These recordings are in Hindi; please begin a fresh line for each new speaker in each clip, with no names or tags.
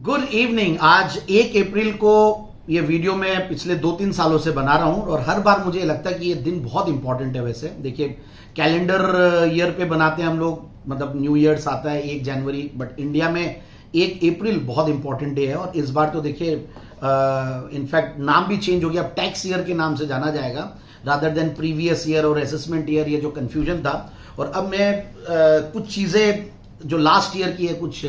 Good evening. आज 1 अप्रैल को ये वीडियो मैं पिछले 2-3 सालों से बना रहा हूं और हर बार मुझे लगता है कि ये दिन बहुत इंपॉर्टेंट है। वैसे देखिए, कैलेंडर ईयर पे बनाते हैं हम लोग, मतलब न्यू ईयर्स आता है 1 जनवरी, बट इंडिया में 1 अप्रैल बहुत इंपॉर्टेंट डे है। और इस बार तो देखिए इनफैक्ट नाम भी चेंज हो गया, अब टैक्स ईयर के नाम से जाना जाएगा रादर देन प्रीवियस ईयर और असेसमेंट ईयर, ये जो कंफ्यूजन था। और अब मैं कुछ चीजें जो लास्ट ईयर की है कुछ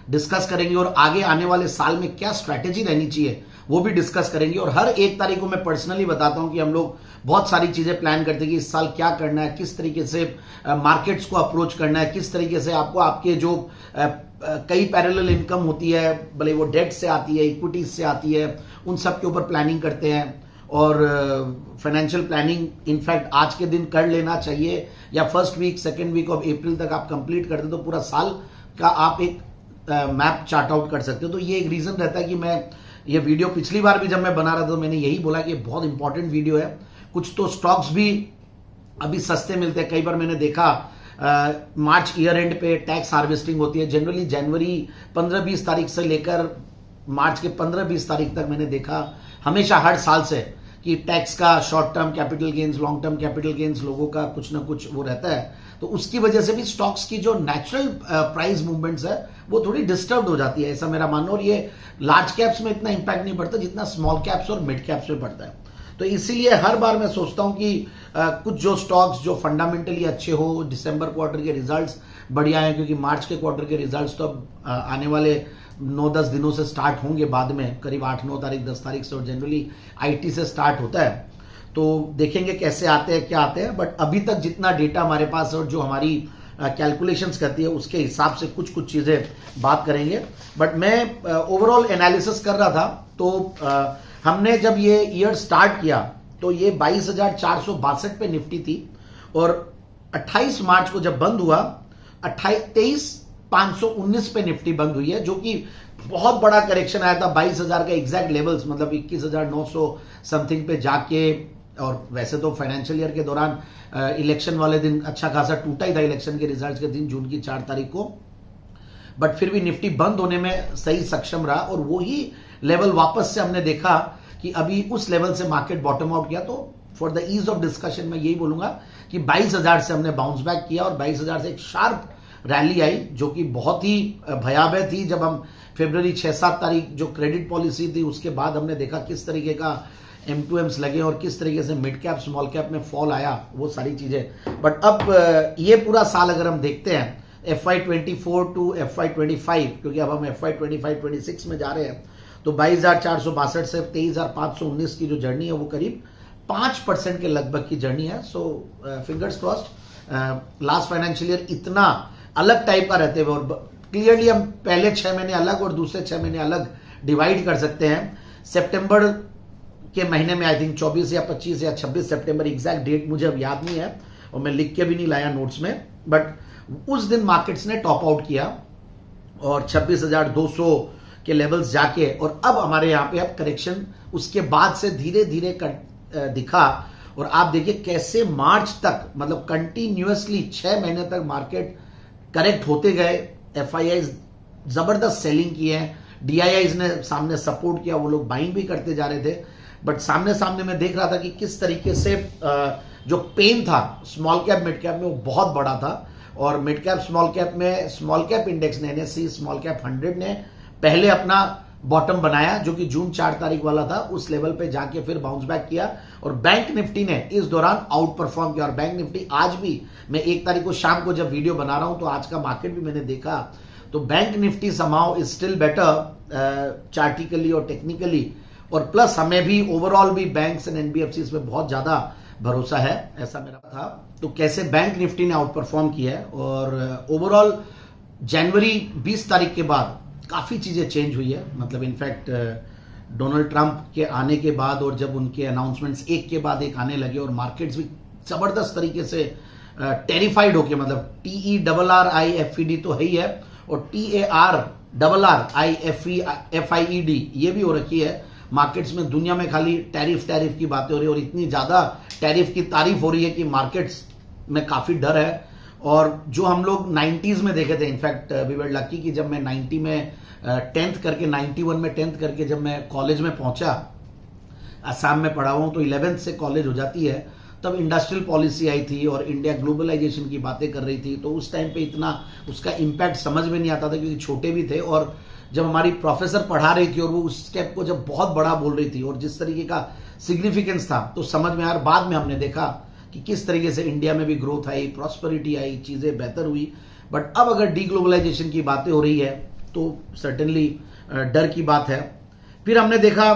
डिस्कस करेंगे और आगे आने वाले साल में क्या स्ट्रैटेजी रहनी चाहिए वो भी डिस्कस करेंगे। और हर 1 तारीख को मैं पर्सनली बताता हूं कि हम लोग बहुत सारी चीजें प्लान करते हैं कि इस साल क्या करना है, किस तरीके से मार्केट्स को अप्रोच करना है, किस तरीके से आपको आपके जो कई पैरेलल इनकम होती है, भले वो डेट से आती है, इक्विटीज से आती है, उन सब के ऊपर प्लानिंग करते हैं। और फाइनेंशियल प्लानिंग इनफैक्ट आज के दिन कर लेना चाहिए या first week second week of April तक आप कंप्लीट करते तो पूरा साल का आप एक मैप चार्ट आउट कर सकते हो। तो ये एक रीजन रहता है कि मैं ये वीडियो पिछली बार भी जब मैं बना रहा था तो मैंने यही बोला कि बहुत इंपॉर्टेंट वीडियो है। कुछ तो स्टॉक्स भी अभी सस्ते मिलते हैं। कई बार मैंने देखा मार्च ईयर एंड पे टैक्स हार्वेस्टिंग होती है, जनरली जनवरी 15-20 तारीख से लेकर मार्च के 15-20 तारीख तक मैंने देखा हमेशा हर साल से कि टैक्स का short term capital gains, long term capital gains लोगों का कुछ ना कुछ वो रहता है। तो उसकी वजह से भी स्टॉक्स की जो नेचुरल प्राइस मूवमेंट्स है वो थोड़ी डिस्टर्ब हो जाती है, ऐसा मेरा मानना। और ये लार्ज कैप्स में इतना इंपैक्ट नहीं पड़ता जितना स्मॉल कैप्स और मिड कैप्स में पड़ता है। तो इसीलिए हर बार मैं सोचता हूं कि कुछ जो स्टॉक्स जो फंडामेंटली अच्छे हो, दिसंबर क्वार्टर के रिजल्ट्स बढ़िया हैं, क्योंकि मार्च के क्वार्टर के रिजल्ट्स तो अब आने वाले 9-10 दिनों से स्टार्ट होंगे बाद में, करीब 8-9 तारीख 10 तारीख से, और जनरली आईटी से स्टार्ट होता है। तो देखेंगे कैसे आते हैं, क्या आते हैं। बट अभी तक जितना डेटा हमारे पास और जो हमारी कैलकुलेशंस करती है उसके हिसाब से कुछ कुछ चीजें बात करेंगे। बट मैं ओवरऑल एनालिसिस कर रहा था तो हमने जब ये ईयर स्टार्ट किया तो ये 22,462 पे निफ्टी थी और 28 मार्च को जब बंद हुआ 23,519 पे निफ्टी बंद हुई है, जो कि बहुत बड़ा करेक्शन आया था। 22,000 का एग्जैक्ट लेवल्स, मतलब 21,900 समथिंग पे जाके। और वैसे तो फाइनेंशियल ईयर के दौरान इलेक्शन वाले दिन अच्छा खासा टूटा ही था, इलेक्शन के रिजल्ट्स के दिन, जून की 4 तारीख को। बट फिर भी निफ्टी बंद होने में सही सक्षम रहा और वही लेवल वापस से हमने देखा कि अभी उस लेवल से मार्केट बॉटम आउट किया। तो for the ease of discussion मैं यही बोलूंगा कि 22,000 से हमने बाउंस बैक किया और 22,000 से एक शार्प रैली आई जो कि बहुत ही भयावह थी। जब हम फरवरी 6-7 तारीख जो क्रेडिट पॉलिसी थी उसके बाद हमने देखा किस तरीके का M2Ms लगे और किस तरीके से मिड कैप स्मॉल कैप में फॉल आया, वो सारी चीजें। बट अब ये पूरा साल अगर हम देखते हैं FY24 टू FY25, क्योंकि अब हम FY25-26 में जा रहे हैं, तो 22,462 से 23,519 की जो जर्नी है वो करीब 5% के लगभग की जर्नी है। So fingers crossed. Last financial year इतना अलग टाइप का रहते हुए, और क्लियरली हम पहले 6 महीने अलग और दूसरे 6 महीने अलग डिवाइड कर सकते हैं। सितंबर के महीने में आई थिंक 24 या 25 या 26 सितंबर, एग्जैक्ट डेट मुझे अब याद नहीं है और मैं लिख के भी नहीं लाया नोट्स में, बट उस दिन मार्केट्स ने टॉप आउट किया और 26,200 के लेवल्स जाके, और अब हमारे यहां पे अब करेक्शन उसके बाद से धीरे धीरे दिखा। और आप देखिए कैसे मार्च तक, मतलब कंटिन्यूअसली 6 महीने तक मार्केट करेक्ट होते गए। FIIs जबरदस्त सेलिंग की है, DIIs ने सामने सपोर्ट किया, वो लोग बाइंग भी करते जा रहे थे। बट सामने सामने मैं देख रहा था कि किस तरीके से जो पेन था स्मॉल कैप मिड कैप में वो बहुत बड़ा था। और मिड कैप स्मॉल कैप में स्मॉल कैप इंडेक्स ने, NSE स्मॉल कैप 100 ने पहले अपना बॉटम बनाया जो कि जून 4 तारीख वाला था, उस लेवल पे जाके फिर बाउंस बैक किया। और बैंक निफ्टी ने इस दौरान आउट परफॉर्म किया। और बैंक निफ्टी आज भी, मैं 1 तारीख को शाम को जब वीडियो बना रहा हूं तो आज का मार्केट भी मैंने देखा, तो bank Nifty somehow is still better chartically और टेक्निकली। और प्लस हमें भी ओवरऑल भी बैंक्स एंड NBFCs में बहुत ज्यादा भरोसा है, ऐसा मेरा था। तो कैसे बैंक निफ्टी ने आउट परफॉर्म किया है। और ओवरऑल जनवरी 20 तारीख के बाद काफी चीजें चेंज हुई है। मतलब इनफैक्ट डोनाल्ड ट्रंप के आने के बाद और जब उनके अनाउंसमेंट्स एक के बाद एक आने लगे और मार्केट्स भी जबरदस्त तरीके से टेरिफाइड होके, मतलब TERRIFED तो है ही है और TARRRIFIED ये भी हो रखी है मार्केट्स में। दुनिया में खाली टैरिफ की बातें हो रही है और इतनी ज्यादा टैरिफ की तारीफ हो रही है कि मार्केट्स में काफी डर है। और जो हम लोग 90s में देखे थे, इनफैक्ट वी वर लकी कि जब मैं 90 में 10th करके 91 में 10th करके जब मैं कॉलेज में पहुंचा, असम में पढ़ा हूं, तो 11th से कॉलेज हो जाती है, तब इंडस्ट्रियल पॉलिसी आई थी और इंडिया ग्लोबलाइजेशन की बातें कर रही थी। तो उस टाइम पे इतना उसका इम्पैक्ट समझ में नहीं आता था क्योंकि छोटे भी थे, और जब हमारी प्रोफेसर पढ़ा रही थी और वो उस स्टेप को जब बहुत बड़ा बोल रही थी और जिस तरीके का सिग्निफिकेंस था, तो समझ में आया। बाद में हमने देखा कि किस तरीके से इंडिया में भी ग्रोथ आई, प्रॉस्पेरिटी आई, चीजें बेहतर हुई। बट अब अगर डीग्लोबलाइजेशन की बातें हो रही है तो सर्टेनली डर की बात है। फिर हमने देखा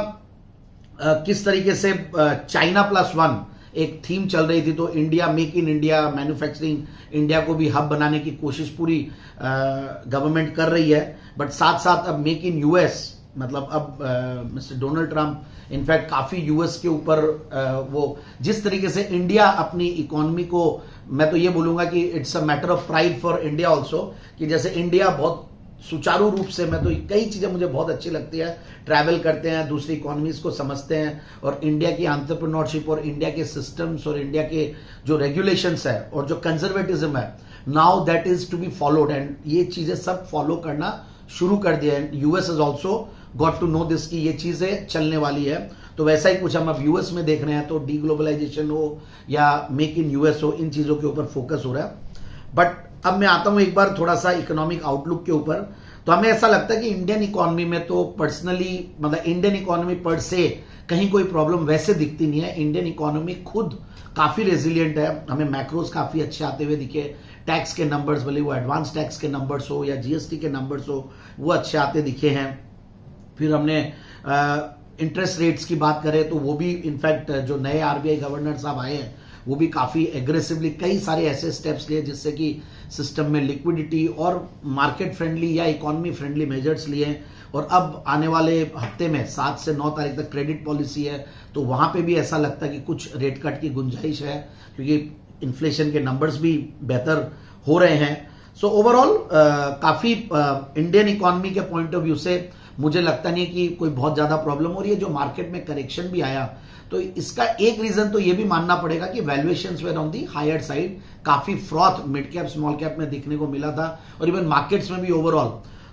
किस तरीके से चाइना +1 एक थीम चल रही थी, तो India, make in India, manufacturing India को भी हब बनाने की कोशिश पूरी गवर्नमेंट कर रही है। बट साथ साथ अब मेक इन यूएस, मतलब अब मिस्टर डोनाल्ड ट्रंप इनफैक्ट काफी यूएस के ऊपर वो जिस तरीके से इंडिया अपनी इकोनॉमी को, मैं तो ये बोलूंगा कि it's a matter of pride for India also, कि जैसे इंडिया बहुत सुचारू रूप से, मैं तो कई चीजें मुझे बहुत अच्छी लगती है, ट्रैवल करते हैं, दूसरी इकोनॉमीज को समझते हैं, और इंडिया की एंटरप्रेन्योरशिप और इंडिया के सिस्टम्स और इंडिया के जो रेगुलेशंस है और जो कंजर्वेटिज्म है, now that is to be followed, and ये चीजें सब फॉलो करना शुरू कर दिया है। US is also got to know this, की ये चीजें चलने वाली है। तो वैसा ही कुछ हम अब यूएस में देख रहे हैं, तो डीग्लोबलाइजेशन हो या मेक इन यूएस हो, इन चीजों के ऊपर फोकस हो रहा है। बट अब मैं आता हूं एक बार थोड़ा सा इकोनॉमिक आउटलुक के ऊपर। तो हमें ऐसा लगता है कि इंडियन इकोनॉमी में तो पर्सनली, मतलब इंडियन इकोनॉमी पर से कहीं कोई प्रॉब्लम वैसे दिखती नहीं है। इंडियन इकोनॉमी खुद काफी रेजिलियंट है, हमें मैक्रोज काफी अच्छे आते हुए दिखे, टैक्स के नंबर्स, भले वो एडवांस टैक्स के नंबर्स हो या जीएसटी के नंबर्स हो, वो अच्छे आते दिखे हैं। फिर हमने इंटरेस्ट रेट्स की बात करें तो वो भी इनफैक्ट जो नए आरबीआई गवर्नर साहब आए हैं वो भी काफी एग्रेसिवली कई सारे ऐसे स्टेप्स लिए जिससे कि सिस्टम में लिक्विडिटी और मार्केट फ्रेंडली या इकोनॉमी फ्रेंडली मेजर्स लिए। और अब आने वाले हफ्ते में 7 से 9 तारीख तक क्रेडिट पॉलिसी है, तो वहां पे भी ऐसा लगता है कि कुछ रेट कट की गुंजाइश है क्योंकि इन्फ्लेशन के नंबर्स भी बेहतर हो रहे हैं। सो ओवरऑल काफी इंडियन इकोनॉमी के पॉइंट ऑफ व्यू से मुझे लगता नहीं कि कोई बहुत ज्यादा प्रॉब्लम हो रही है। जो मार्केट में करेक्शन भी आया तो इसका एक रीजन तो ये भी मानना पड़ेगा कि valuations were on the higher side, काफी froth mid cap small cap में दिखने को मिला था और इवन मार्केट्स में भी ओवरऑल।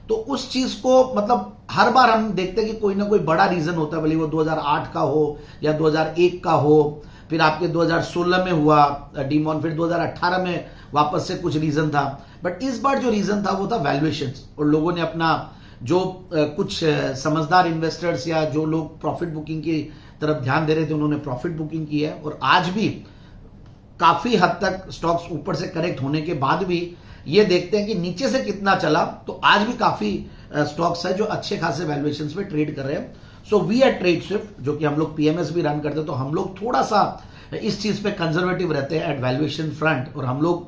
तो उस चीज को मतलब हर बार हम देखते हैं कि कोई ना कोई बड़ा रीजन होता है, भले वो 2008 का हो या 2001 का हो, फिर आपके 2016 में हुआ डीमॉन, फिर 2018 में वापस से कुछ रीजन था। बट इस बार जो रीजन था वो था वैल्यूएशंस, और लोगों ने अपना जो कुछ समझदार इन्वेस्टर्स या जो लोग प्रॉफिट बुकिंग की तरफ ध्यान दे रहे थे उन्होंने प्रॉफिट बुकिंग की है। और आज भी काफी हद तक स्टॉक्स ऊपर से करेक्ट होने के बाद भी ये देखते हैं कि नीचे से कितना चला, तो आज भी काफी स्टॉक्स है जो अच्छे खासे वैल्यूएशंस पे ट्रेड कर रहे हैं। So we at trade swift, जो कि हम लोग पीएमएस भी रन करते हैं, तो हम लोग थोड़ा सा इस चीज पे कंजर्वेटिव रहते हैं एट वैल्यूएशन फ्रंट। और हम लोग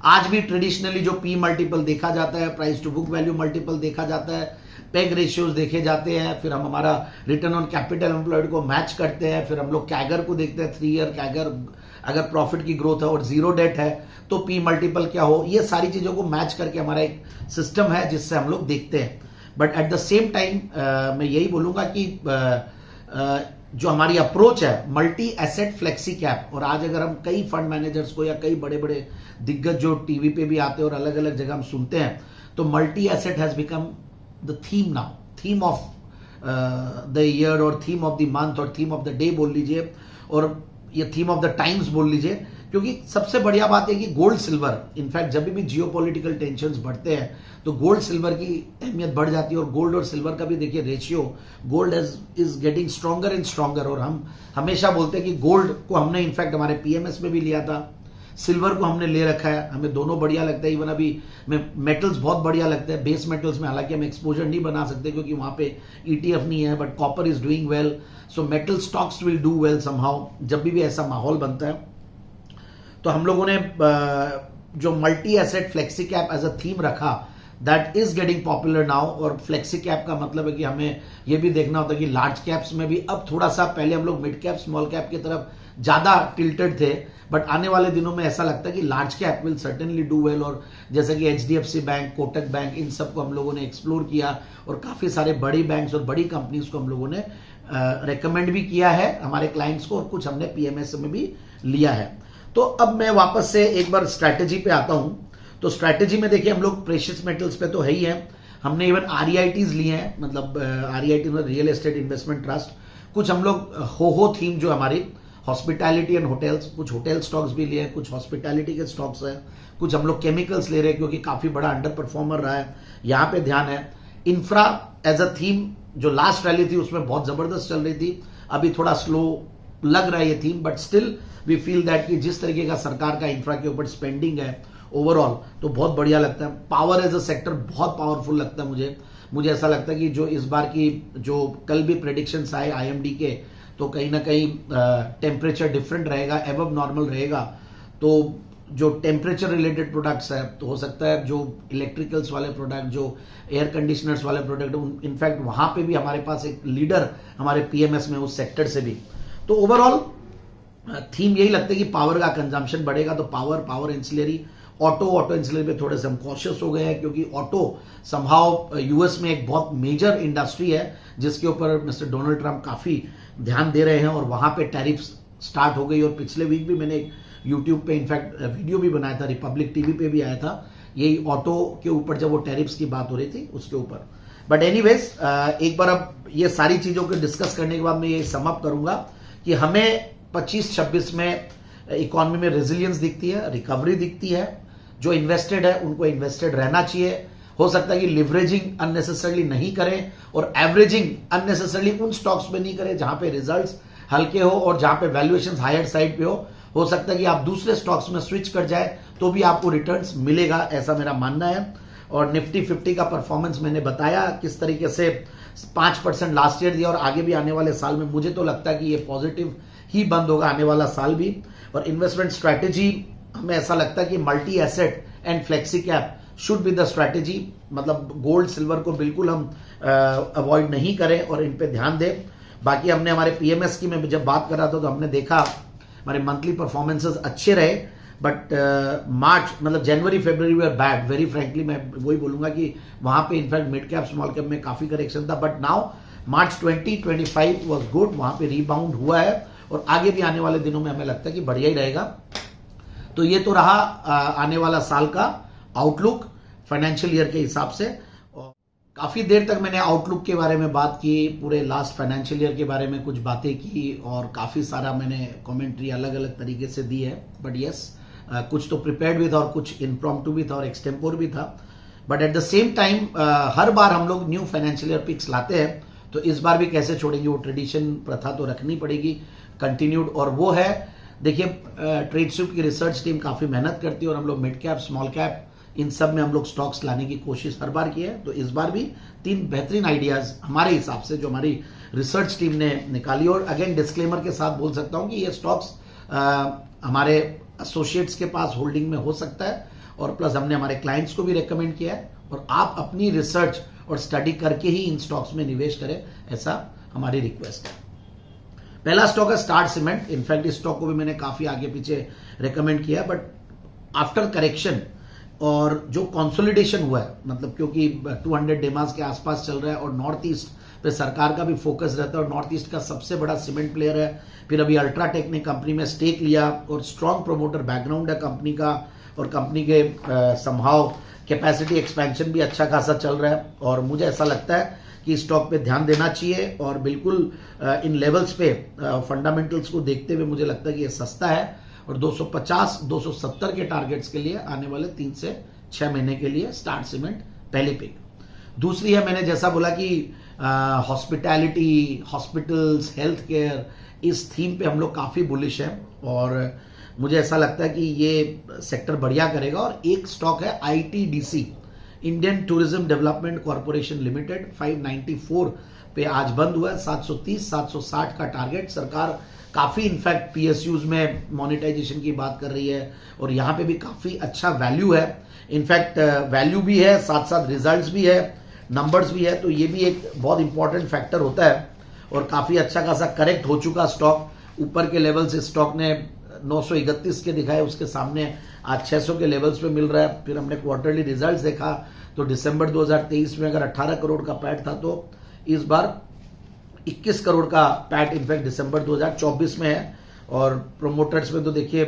आज भी ट्रेडिशनली जो पी मल्टीपल देखा जाता है, price to book value multiple देखा जाता है, पेग रेशियोज देखे जाते हैं, फिर हम हमारा रिटर्न ऑन कैपिटल एम्प्लॉयड को मैच करते हैं, फिर हम लोग कैगर को देखते हैं, 3 ईयर कैगर, अगर प्रॉफिट की ग्रोथ है और जीरो डेट है तो पी मल्टीपल क्या हो, ये सारी चीजों को मैच करके हमारा एक सिस्टम है जिससे हम लोग देखते हैं। But at the same time मैं यही बोलूंगा कि जो हमारी अप्रोच है मल्टी एसेट फ्लेक्सी कैप, और आज अगर हम कई फंड मैनेजर्स को या कई बड़े बड़े दिग्गज जो टीवी पे भी आते हैं और अलग अलग जगह हम सुनते हैं, तो multi asset has become the theme now, theme of the year और थीम ऑफ द मंथ और थीम ऑफ द डे बोल लीजिए, और ये थीम ऑफ द टाइम्स बोल लीजिए। क्योंकि सबसे बढ़िया बात है कि गोल्ड सिल्वर, इनफैक्ट जब भी जियोपॉलिटिकल टेंशंस बढ़ते हैं तो गोल्ड सिल्वर की अहमियत बढ़ जाती है, और गोल्ड और सिल्वर का भी देखिए ratio, gold is getting stronger and stronger. और हम हमेशा बोलते हैं कि गोल्ड को हमने इनफैक्ट हमारे पीएमएस में भी लिया था, सिल्वर को हमने ले रखा है, हमें दोनों बढ़िया लगता है। इवन अभी मेटल्स बहुत बढ़िया लगता है, बेस मेटल्स में हालांकि हम एक्सपोजर नहीं बना सकते क्योंकि वहां पे ईटीएफ नहीं है, but copper is doing well, so metal stocks will do well somehow. जब भी ऐसा माहौल बनता है तो हम लोगों ने जो multi asset flexi cap as a theme रखा, that is getting popular now. और फ्लेक्सी कैप का मतलब है कि हमें यह भी देखना होता है कि लार्ज कैप्स में भी अब थोड़ा सा, पहले हम लोग मिड कैप स्मॉल कैप की तरफ ज्यादा टिल्टेड थे, बट आने वाले दिनों में ऐसा लगता है कि large cap will certainly do well. और जैसे कि एचडीएफसी बैंक, कोटक बैंक, इन सबको हम लोगों ने एक्सप्लोर किया, और काफी सारे बड़ी बैंक्स और बड़ी कंपनीज को हम लोगों ने रेकमेंड भी किया है हमारे क्लाइंट्स को, और कुछ हमने पीएमएस में भी लिया है। तो अब मैं वापस से एक बार स्ट्रैटेजी पे आता हूं। तो स्ट्रैटेजी में देखिए हम लोग प्रेशियस मेटल्स पे तो है ही है, हमने इवन आरईआईटीज लिए हैं, मतलब आरईआईटी मतलब रियल एस्टेट इन्वेस्टमेंट ट्रस्ट, कुछ हम लोग हो थीम जो हमारी हॉस्पिटैलिटी एंड होटल्स, कुछ होटल स्टॉक्स भी लिए हैं, कुछ हॉस्पिटैलिटी के स्टॉक्स हैं, कुछ हम लोग केमिकल्स ले रहे हैं क्योंकि काफी बड़ा अंडर परफॉर्मर रहा है, यहां पे ध्यान है। इंफ्रा एज अ थीम जो लास्ट रैली थी उसमें बहुत जबरदस्त चल रही थी, अभी थोड़ा स्लो लग रहा है ये theme, but still we feel that कि जिस तरीके का सरकार का इंफ्रा के ऊपर स्पेंडिंग है ओवरऑल तो बहुत बढ़िया लगता है। पावर एज अ सेक्टर बहुत पावरफुल लगता है मुझे ऐसा लगता है कि जो इस बार की जो कल भी प्रेडिक्शंस आए आईएमडी के, तो कहीं ना कहीं टेम्परेचर डिफरेंट रहेगा, एबव नॉर्मल रहेगा, तो जो टेम्परेचर रिलेटेड प्रोडक्ट्स है तो हो सकता है जो इलेक्ट्रिकल्स वाले प्रोडक्ट, जो एयर कंडीशनर्स वाले प्रोडक्ट, इनफैक्ट वहां पे भी हमारे पास एक लीडर हमारे पीएमएस में उस सेक्टर से भी। तो ओवरऑल थीम यही लगता है कि पावर का कंजम्पशन बढ़ेगा, तो पावर इंसिलरी, ऑटो इंसिलरी पे थोड़े से हम कॉशियस हो गए हैं क्योंकि ऑटो समहाउ यूएस में एक बहुत मेजर इंडस्ट्री है जिसके ऊपर मिस्टर डोनाल्ड ट्रंप काफी ध्यान दे रहे हैं और वहां पे टैरिफ स्टार्ट हो गई। और पिछले वीक भी मैंने यूट्यूब पे इनफैक्ट वीडियो भी बनाया था, रिपब्लिक टीवी पे भी आया था, यही ऑटो के ऊपर जब वो टैरिफ्स की बात हो रही थी उसके ऊपर। बट एनीवेज एक बार अब ये सारी चीजों को डिस्कस करने के बाद मैं ये समअप करूंगा कि हमें 25-26 में इकोनॉमी में रेजिलियंस दिखती है, रिकवरी दिखती है, जो इन्वेस्टेड है उनको इन्वेस्टेड रहना चाहिए। हो सकता है कि लिवरेजिंग अननेसेसरली नहीं करें और एवरेजिंग अननेसेसरली उन स्टॉक्स में नहीं करें जहां पे रिजल्ट्स हल्के हो और जहां पे वैल्यूएशन हायर साइड पे हो सकता है कि आप दूसरे स्टॉक्स में स्विच कर जाए तो भी आपको रिटर्न्स मिलेगा, ऐसा मेरा मानना है। और निफ्टी 50 का परफॉर्मेंस मैंने बताया किस तरीके से 5% लास्ट ईयर दिया और आगे भी आने वाले साल में मुझे तो लगता है कि ये पॉजिटिव ही बंद होगा आने वाला साल भी। और इन्वेस्टमेंट स्ट्रैटेजी हमें ऐसा लगता है कि multi asset and flexi cap should be the strategy, मतलब गोल्ड सिल्वर को बिल्कुल हम अवॉइड नहीं करें और इन पे ध्यान दें। बाकी हमने हमारे पीएमएस की मैं जब बात कर रहा था तो हमने देखा हमारे मंथली परफॉर्मेंसेस अच्छे रहे, बट मार्च मतलब जनवरी फरवरी वे आर बैड, वेरी फ्रैंकली मैं वही बोलूंगा कि वहां पे in fact mid cap small cap में काफी करेक्शन था, but now March 2025 was good, वहां पे रीबाउंड हुआ है और आगे भी आने वाले दिनों में हमें लगता है कि बढ़िया ही रहेगा। तो ये तो रहा आने वाला साल का आउटलुक फाइनेंशियल ईयर के हिसाब से। और काफी देर तक मैंने आउटलुक के बारे में बात की, पूरे लास्ट फाइनेंशियल ईयर के बारे में कुछ बातें की और काफी सारा मैंने कमेंट्री अलग अलग तरीके से दी है। बट यस, कुछ तो प्रिपेयर्ड भी था और कुछ इम्प्रॉम्प्टू भी था और एक्सटेम्पोर भी था। But at the same time हर बार हम लोग न्यू फाइनेंशियल ईयर पिक्स लाते हैं, तो इस बार भी कैसे छोड़ेंगे, वो ट्रेडिशन प्रथा तो रखनी पड़ेगी कंटिन्यूड। और वो है देखिए ट्रेडस्विफ्ट की रिसर्च टीम काफी मेहनत करती है और हम लोग मिड कैप स्मॉल कैप इन सब में हम लोग स्टॉक्स लाने की कोशिश हर बार की है। तो इस बार भी 3 बेहतरीन आइडियाज हमारे हिसाब से जो हमारी रिसर्च टीम ने निकाली। और अगेन डिस्क्लेमर के साथ बोल सकता हूं कि ये स्टॉक्स हमारे एसोसिएट्स के पास होल्डिंग में हो सकता है और प्लस हमने हमारे क्लाइंट्स को भी रेकमेंड किया है और आप अपनी रिसर्च और स्टडी करके ही इन स्टॉक्स में निवेश करें, ऐसा हमारी रिक्वेस्ट है। पहला स्टॉक है स्टार सीमेंट। इनफैक्ट इस स्टॉक को भी मैंने काफी आगे पीछे रेकमेंड किया, बट आफ्टर करेक्शन और जो कंसोलिडेशन हुआ है, मतलब क्योंकि 200 डेमास के आसपास चल रहा है और नॉर्थ ईस्ट पे सरकार का भी फोकस रहता है और नॉर्थ ईस्ट का सबसे बड़ा सीमेंट प्लेयर है। फिर अभी अल्ट्राटेक ने कंपनी में स्टेक लिया और स्ट्रॉन्ग प्रोमोटर बैकग्राउंड है कंपनी का और कंपनी के समहाउ कैपेसिटी एक्सपेंशन भी अच्छा खासा चल रहा है और मुझे ऐसा लगता है कि स्टॉक पे ध्यान देना चाहिए और बिल्कुल इन लेवल्स पे फंडामेंटल्स को देखते हुए मुझे लगता है कि ये सस्ता है और 250-270 के टारगेट्स के लिए आने वाले 3 से 6 महीने के लिए स्टार सीमेंट पहली पिक। दूसरी है, मैंने जैसा बोला कि हॉस्पिटैलिटी, हॉस्पिटल्स, हेल्थ केयर, इस थीम पे हम लोग काफी बुलिश हैं और मुझे ऐसा लगता है कि ये सेक्टर बढ़िया करेगा। और एक स्टॉक है ITDC, Indian tourism development corporation limited, 594 पे आज बंद हुआ है। 730-760 का टारगेट। सरकार काफी इनफैक्ट पीएसयूज में मोनेटाइजेशन की बात कर रही है और यहां पे भी काफी अच्छा वैल्यू है। इनफैक्ट वैल्यू भी है, साथ साथ रिजल्ट्स भी है, नंबर्स भी है, तो ये भी एक बहुत इंपॉर्टेंट फैक्टर होता है और काफी अच्छा खासा करेक्ट हो चुका स्टॉक। ऊपर के लेवल से स्टॉक ने 931 के दिखाए, उसके सामने आज 600 के लेवल्स पे मिल रहा है। फिर हमने क्वार्टरली रिजल्ट्स देखा तो दिसंबर 2023 में अगर 18 करोड़ का पैट था तो इस बार 21 करोड़ का पैट इनफैक्ट दिसंबर 2024 में है और प्रोमोटर्स में तो देखिए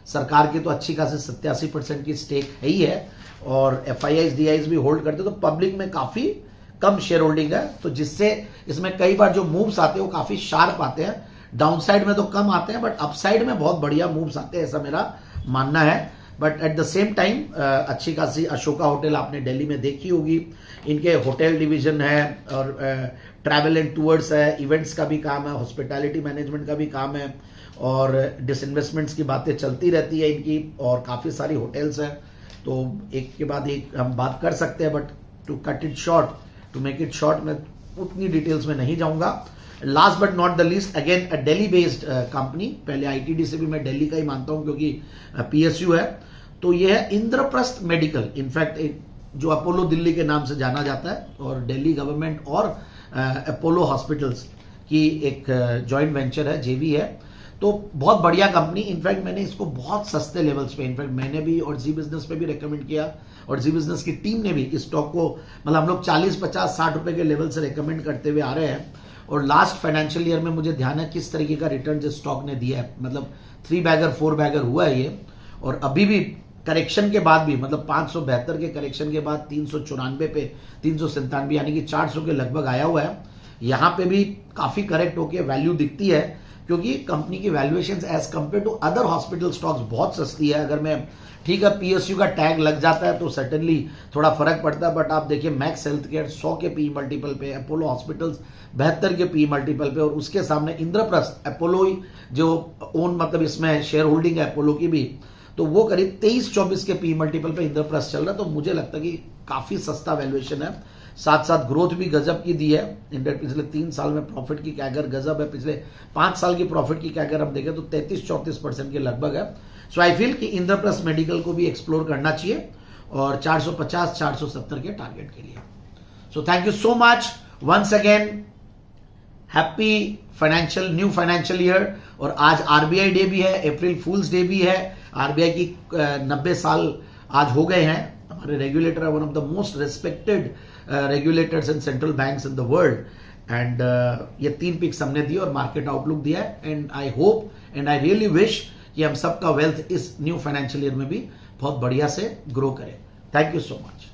सरकार की तो अच्छी खासी 87% की स्टेक है ही है, और FIIs DIs भी होल्ड करते, तो पब्लिक में काफी कम शेयर होल्डिंग है, तो जिससे इसमें कई बार जो मूव्स आते हैं वो काफी शार्प आते हैं। डाउनसाइड में तो कम आते हैं, बट अपसाइड में बहुत बढ़िया मूव्स आते हैं, ऐसा मेरा मानना है। But at the same time अच्छी खासी अशोका होटल आपने दिल्ली में देखी होगी, इनके होटल डिवीजन है और ट्रैवल एंड टूर्स है, इवेंट्स का भी काम है, हॉस्पिटैलिटी मैनेजमेंट का भी काम है, और डिसइन्वेस्टमेंट्स की बातें चलती रहती है इनकी, और काफी सारी होटल्स है, तो एक के बाद एक हम बात कर सकते हैं। But to cut it short, to make it short, मैं उतनी डिटेल्स में नहीं जाऊंगा। Last but not the least, again a Delhi based company, पहले ITD से भी मैं दिल्ली का ही मानता हूं क्योंकि PSU है, तो यह है इंद्रप्रस्थ मेडिकल। इनफैक्ट जो अपोलो दिल्ली के नाम से जाना जाता है, और दिल्ली गवर्नमेंट और अपोलो हॉस्पिटल्स की एक जॉइंट वेंचर है, JV है, तो बहुत बढ़िया कंपनी। इनफैक्ट मैंने इसको बहुत सस्ते लेवल्स पे, इनफैक्ट मैंने भी और जी बिजनेस पे भी रेकमेंड किया, और जी बिजनेस की टीम ने भी इस स्टॉक को, मतलब हम लोग 40, 50, 60 रुपए के लेवल से रेकमेंड करते हुए आ रहे हैं, और लास्ट फाइनेंशियल ईयर में मुझे ध्यान है किस तरीके का रिटर्न जिस स्टॉक ने दिया है, मतलब 3 बैगर 4 बैगर हुआ है ये, और अभी भी करेक्शन के बाद भी, मतलब 572 के करेक्शन के बाद 394 पे 397 यानी कि 400 के लगभग आया हुआ है। यहां पे भी काफी करेक्ट होके वैल्यू दिखती है, क्योंकि कंपनी की valuation as compare to other hospital stocks बहुत सस्ती है। अगर मैं, ठीक है, PSU का टैग लग जाता है तो सर्टेनली थोड़ा फर्क पड़ता है, बट आप देखिए मैक्स हेल्थ केयर 100 के PE मल्टीपल पे, अपोलो हॉस्पिटल्स 72 के PE मल्टीपल पे, और उसके सामने इंद्रप्रस्थ, अपोलो जो ओन, मतलब इसमें शेयर होल्डिंग है अपोलो की भी, तो वो करीब 23-24 के PE मल्टीपल पे इंद्रप्रस्थ चल रहा है। तो मुझे लगता है कि काफी सस्ता वैल्यूएशन है, साथ साथ ग्रोथ भी गजब की दी है। इनफैक्ट पिछले 3 साल में प्रॉफिट की कैगर गजब है, पिछले 5 साल की प्रॉफिट की कैगर हम देखें तो 33-34% के लगभग है। सो आई फील कि इंद्रप्रस्थ मेडिकल को भी एक्सप्लोर करना चाहिए, और 450-470 के टारगेट के लिए। So thank you so much once again, happy new financial year. और आज RBI डे भी है, अप्रैल फूल्स डे भी है, RBI की 90 साल आज हो गए हैं। हमारे रेगुलेटर है one of the most respected regulators and central banks in the world, and ये 3 पिक्स हमने दिए और मार्केट आउटलुक दिया है, and I hope and I really wish कि हम सबका वेल्थ इस न्यू फाइनेंशियल ईयर में भी बहुत बढ़िया से ग्रो करे। Thank you so much.